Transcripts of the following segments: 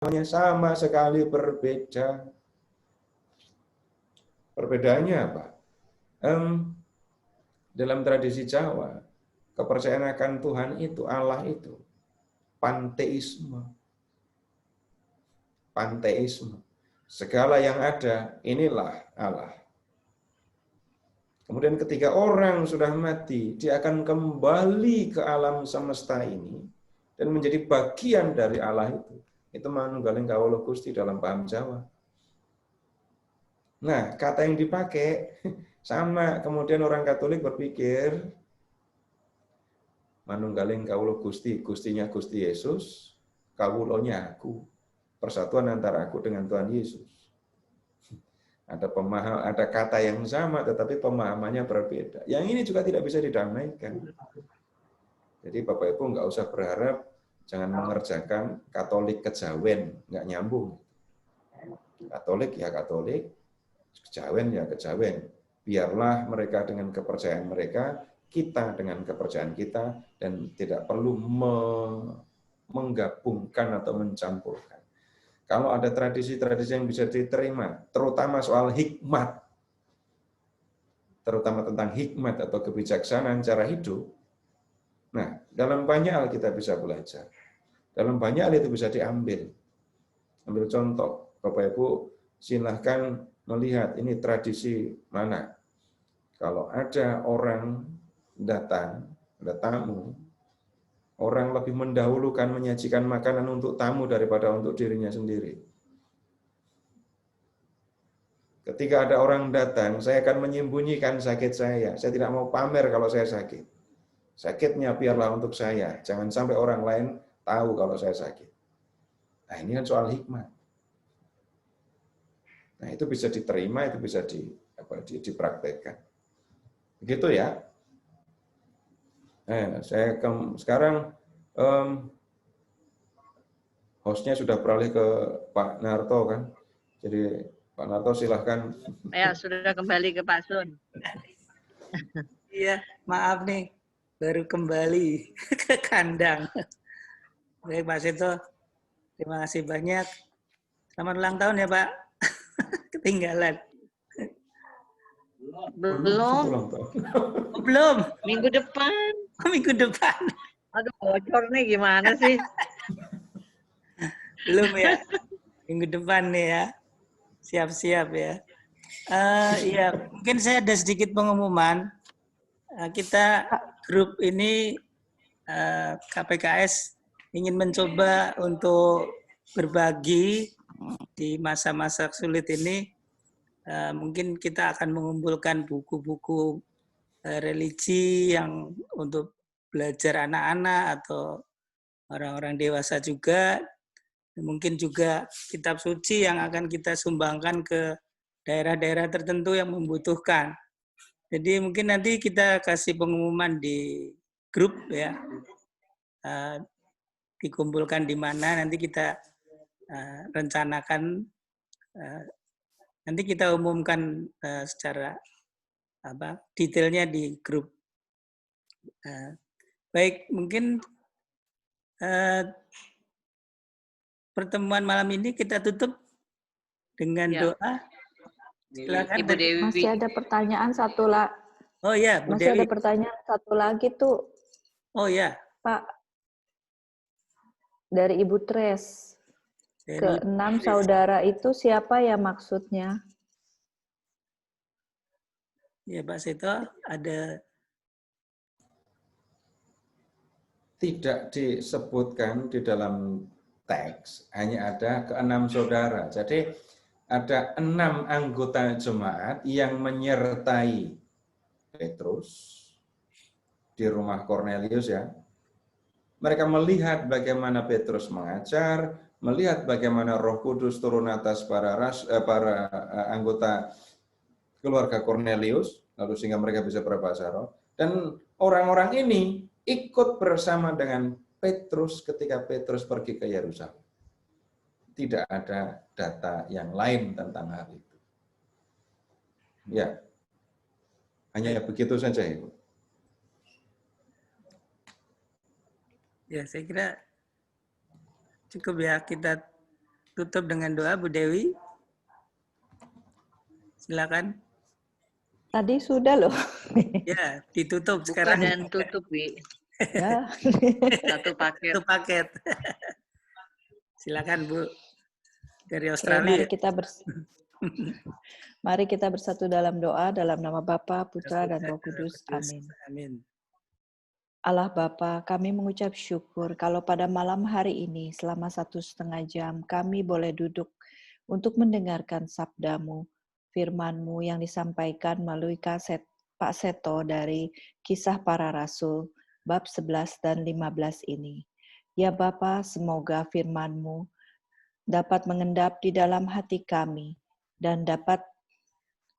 pemahamannya sama sekali berbeda. Perbedaannya apa? Dalam tradisi Jawa, kepercayaan akan Tuhan itu, Allah itu, panteisme. Panteisme. Segala yang ada, inilah Allah. Kemudian ketika orang sudah mati, dia akan kembali ke alam semesta ini dan menjadi bagian dari Allah itu. Itu manunggaling kawula Gusti dalam paham Jawa. Nah, kata yang dipakai sama. Kemudian orang Katolik berpikir manunggaling kawula Gusti, Gustinya Gusti Yesus, kawulonya aku. Persatuan antara aku dengan Tuhan Yesus. Ada kata yang sama, tetapi pemahamannya berbeda. Yang ini juga tidak bisa didamaikan. Jadi Bapak Ibu nggak usah berharap, jangan mengerjakan Katolik kejawen, nggak nyambung. Katolik ya Katolik, kejawen ya kejawen. Biarlah mereka dengan kepercayaan mereka, kita dengan kepercayaan kita, dan tidak perlu menggabungkan atau mencampurkan. Kalau ada tradisi-tradisi yang bisa diterima, terutama soal hikmat, terutama tentang hikmat atau kebijaksanaan cara hidup, nah, dalam banyak hal kita bisa belajar. Dalam banyak hal itu bisa diambil. Ambil contoh, Bapak Ibu silahkan melihat ini tradisi mana. Kalau ada orang datang, ada tamu, orang lebih mendahulukan menyajikan makanan untuk tamu daripada untuk dirinya sendiri. Ketika ada orang datang, saya akan menyembunyikan sakit saya. Saya tidak mau pamer kalau saya sakit. Sakitnya biarlah untuk saya. Jangan sampai orang lain tahu kalau saya sakit. Nah, ini kan soal hikmah. Nah, itu bisa diterima, itu bisa dipraktekkan. Begitu ya. Nah, sekarang hostnya sudah beralih ke Pak Narto kan. Jadi Pak Narto silahkan. Ya, sudah kembali ke Pak Sun. Iya, maaf nih, baru kembali ke kandang. Baik Pak Seto, terima kasih banyak. Selamat ulang tahun ya Pak. Ketinggalan. Belum. Belum. Minggu depan. Minggu depan. Aduh, bocor nih gimana sih? Belum ya. Minggu depan nih ya. Siap-siap ya. Ya, mungkin saya ada sedikit pengumuman. Kita grup ini KPKS ingin mencoba untuk berbagi di masa-masa sulit ini. Mungkin kita akan mengumpulkan buku-buku religi yang untuk belajar anak-anak atau orang-orang dewasa juga. Mungkin juga kitab suci yang akan kita sumbangkan ke daerah-daerah tertentu yang membutuhkan. Jadi mungkin nanti kita kasih pengumuman di grup ya, dikumpulkan di mana nanti kita rencanakan, nanti kita umumkan secara detailnya di grup. Baik, mungkin pertemuan malam ini kita tutup dengan doa. Silakan. Ibu Dewi. Masih ada pertanyaan satu lagi. Oh ya, Bu Masih Dewi. ada pertanyaan satu lagi tuh. Oh ya. Pak, dari Ibu Tres. Ke-6 saudara itu siapa ya maksudnya? Ya Pak Seto, ada. Tidak disebutkan di dalam teks, hanya ada ke-6 saudara. Jadi ada 6 anggota jemaat yang menyertai Petrus di rumah Kornelius ya. Mereka melihat bagaimana Petrus mengajar, melihat bagaimana Roh Kudus turun atas para anggota keluarga Kornelius, lalu sehingga mereka bisa berbahasa roh. Dan orang-orang ini ikut bersama dengan Petrus ketika Petrus pergi ke Yerusalem. Tidak ada data yang lain tentang hal itu. Ya, hanya begitu saja, Ibu. Ya, saya kira cukup ya kita tutup dengan doa, Bu Dewi. Silakan. Tadi sudah loh. Ya, ditutup Buka sekarang. dan tutup, Wi. Ya. Satu paket. Satu paket. Silakan, Bu. Dari Oke, Australia. mari kita bersatu dalam doa dalam nama Bapa, Putra, dan Roh Kudus. Amin. Amin. Allah Bapa, kami mengucap syukur kalau pada malam hari ini selama 1,5 jam kami boleh duduk untuk mendengarkan sabda-Mu, firman-Mu yang disampaikan melalui kaset Pak Seto dari Kisah Para Rasul bab 11 dan 15 ini. Ya Bapa, semoga firman-Mu dapat mengendap di dalam hati kami dan dapat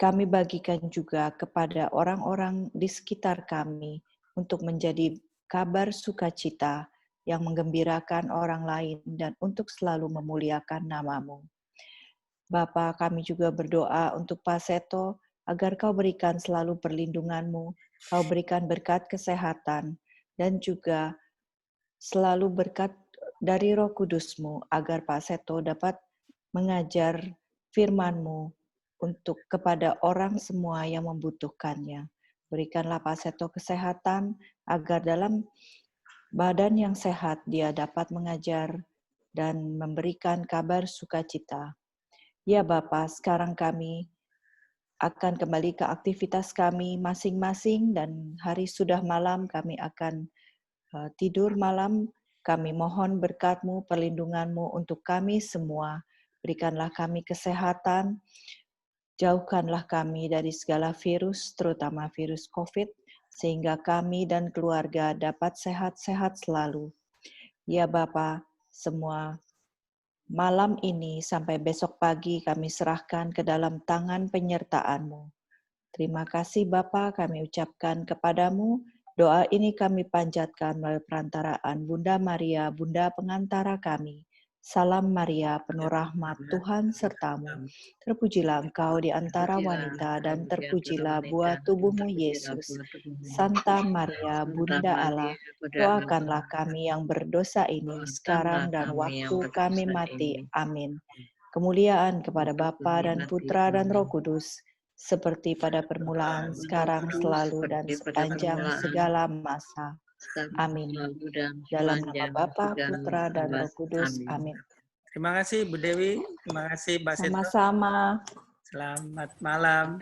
kami bagikan juga kepada orang-orang di sekitar kami untuk menjadi kabar sukacita yang menggembirakan orang lain dan untuk selalu memuliakan nama-Mu. Bapa, kami juga berdoa untuk Pak Seto agar Kau berikan selalu perlindungan-Mu, Kau berikan berkat kesehatan dan juga selalu berkat dari Roh Kudus-Mu agar Pak Seto dapat mengajar firman-Mu untuk kepada orang semua yang membutuhkannya. Berikanlah Pak Seto kesehatan agar dalam badan yang sehat dia dapat mengajar dan memberikan kabar sukacita. Ya Bapa, sekarang kami akan kembali ke aktivitas kami masing-masing dan hari sudah malam kami akan tidur malam. Kami mohon berkat-Mu, perlindungan-Mu untuk kami semua. Berikanlah kami kesehatan, jauhkanlah kami dari segala virus, terutama virus COVID, sehingga kami dan keluarga dapat sehat-sehat selalu. Ya Bapa, semua malam ini sampai besok pagi kami serahkan ke dalam tangan penyertaan-Mu. Terima kasih Bapa, kami ucapkan kepadamu. Doa ini kami panjatkan melalui perantaraan Bunda Maria, Bunda Pengantara kami. Salam Maria, penuh rahmat, Tuhan sertamu. Terpujilah engkau di antara wanita dan terpujilah buah tubuhmu Yesus. Santa Maria, Bunda Allah, doakanlah kami yang berdosa ini sekarang dan waktu kami mati. Amin. Kemuliaan kepada Bapa dan Putra dan Roh Kudus, seperti pada permulaan, sekarang, selalu, dan sepanjang segala masa. Amin. Dalam nama Bapa, Putra, dan Roh Kudus. Amin. Terima kasih Bu Dewi. Terima kasih Mbak Seto. Sama-sama. Selamat malam.